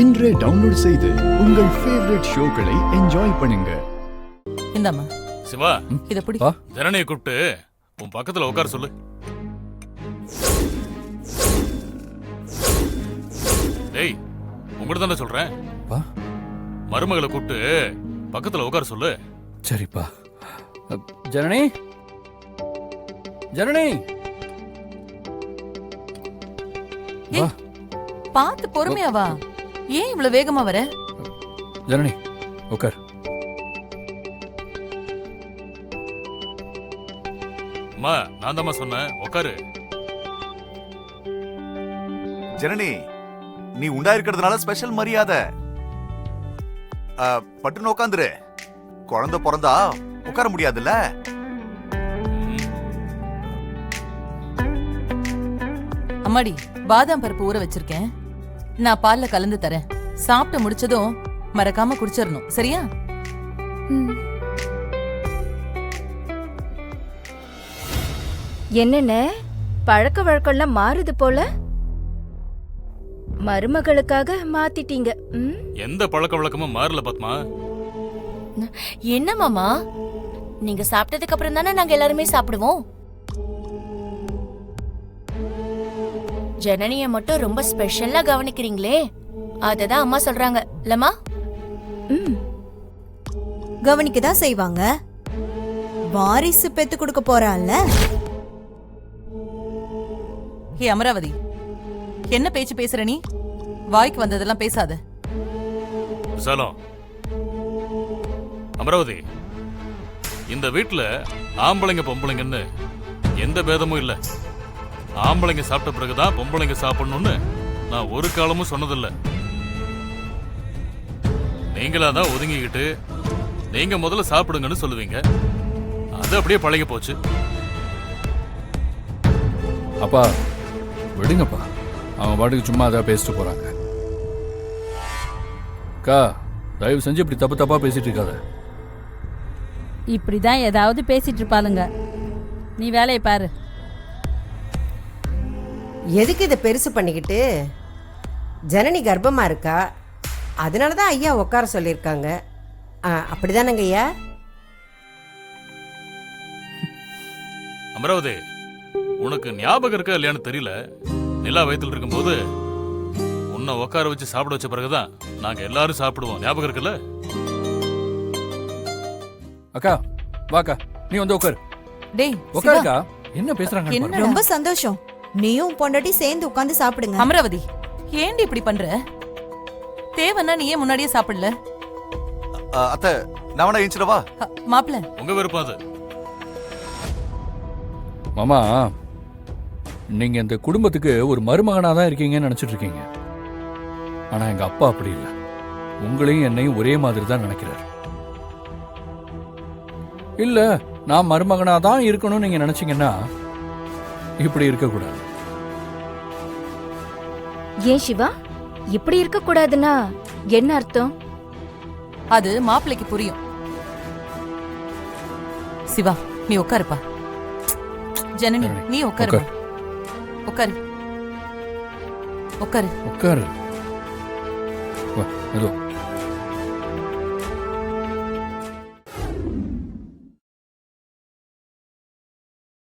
இன்றே டவுன்லோட் செய்து உங்கள் ஃபேவரட் ஷோக்களை என்ஜாய் பண்ணுங்க. இந்தாம்மா சிவா, இத பிடி. ஜனனியை கூப்பிட்டு உன் பக்கத்துல உட்கார சொல்லு. டேய், உங்ககிட்ட தானே சொல்றேன். மருமகளை கூப்பிட்டு பக்கத்துல உட்கார சொல்லு. சரிப்பா. ஜனனி, ஜனனி, பாத்து பொறுமையா வா. ஏன் இவ்வளவு வேகமா வர? ஜனனி உட்கார். அம்மா, நான் தாம்மா சொன்னேன், உட்காரு. ஜனனி, நீ உண்டா இருக்கிறதுனால ஸ்பெஷல் மரியாதை. பட்டுன்னு உட்காந்துரு. குழந்தை பிறந்தா உட்கார முடியாதுல்ல. அம்மாடி, பாதாம் பருப்பு ஊற வச்சிருக்கேன். நான் பால்ல கலந்து தரேன். சாப்பிட்டு முடிச்சதும் மறக்காம குடிச்சிடணும், சரியா? என்னென்ன பழக்க வழக்கம்லாம் மாறுது போல. மருமகளுக்காக மாத்திட்டீங்க. எந்த பழக்க வழக்கமும் மாறல பத்மா. என்ன மாமா, நீங்க சாப்பிட்டதுக்கு அப்புறம் தானே நாங்க எல்லாருமே சாப்பிடுவோம். ஜனனிய மட்டும் ரொம்ப ஸ்பெஷலா கவனிக்கிறீங்களே, அததான் அம்மா சொல்றாங்க இல்லம்மா? கவனிக்கதான் செய்வாங்க. வாரிசு பெத்து கொடுக்க போறாள்ல. ஹே அமராவதி, என்ன பேச்சு பேசுற நீ? வாய்க்கு வந்ததெல்லாம் பேசாத. விசாலம், அமராவதி, இந்த வீட்டுல ஆம்பளைங்க பொம்பளைங்கன்னு எந்த பேதமும் இல்ல. ஆம்பளைங்க சாப்பிட்ட பிறகுதான் பொம்பளைங்க சாப்பிடணும்னு நான் ஒரு காலமும் சொன்னதில்ல. நீங்களாதான் ஒதுங்கிக்கிட்டு நீங்க முதல்ல சாப்பிடுங்கன்னு சொல்லுவீங்க. அது அப்படியே பழகி போச்சு. அப்பா விடுங்கப்பா, அவங்க பாட்டுக்கு சும்மா அதான் பேசிட்டு போறாங்க. அக்கா, தயவு செஞ்சு இப்படி தப்பு தப்பா பேசிட்டு இருக்காத. இப்படிதான் ஏதாவது பேசிட்டு இருப்பாளுங்க. நீ வேலையை பாரு. எதுக்கு இதை பெருசு பண்ணிக்கிட்டு? ஜனனி கர்ப்பமா இருக்கா, அதனாலதான் ஐயா உட்கார சொல்லியிருக்காங்க. அப்படிதானங்க ஐயா? அமராவதி, உனக்கு ஞாபகம் இருக்கா இல்லையான்னு தெரியல. நிலா வயித்துல இருக்கும்போது உன்னை உட்கார வச்சு சாப்பிட வச்ச பிறகுதான் நாங்க எல்லாரும் சாப்பிடுவோம். ஞாபகம் இருக்குல்ல? அக்கா வாக்கா, நீ வந்து உட்காரு. டேய் உட்காருக்கா. என்ன பேசுறாங்க? என்ன? ரொம்ப சந்தோஷம். நீயும் பொண்டாட்டி சேர்ந்து உட்கார்ந்து சாப்பிடுங்க. அமராவதி, ஏண்டி இப்படி பண்ற? தேவன்னா நீ ஏன் முன்னாடியே சாப்பிடல? அத்தை, நான் வேணா ஏஞ்சிடவா? மாப்பிள்ள, உங்க விருப்பம் அது. மாமா, நீங்க இந்த குடும்பத்துக்கு ஒரு மருமகனா தான் இருக்கீங்கன்னு நினைச்சிட்டு இருக்கீங்க. ஆனா எங்க அப்பா அப்படி இல்லை. உங்களையும் என்னையும் ஒரே மாதிரி தான் நினைக்கிறார். இல்ல, நான் மருமகனா தான் இருக்கணும்னு நீங்க நினைச்சீங்கன்னா இப்படி இருக்க கூடாது. ஏன் சிவா இப்படி இருக்க கூடாதுன்னா என்ன அர்த்தம்? அது மாப்பிள்ளைக்கு புரியும். சிவா, நீ உட்காருப்பா. ஜனனி, நீ உட்காரு. உட்காரு உட்காரு உட்காரு. வா, இதோ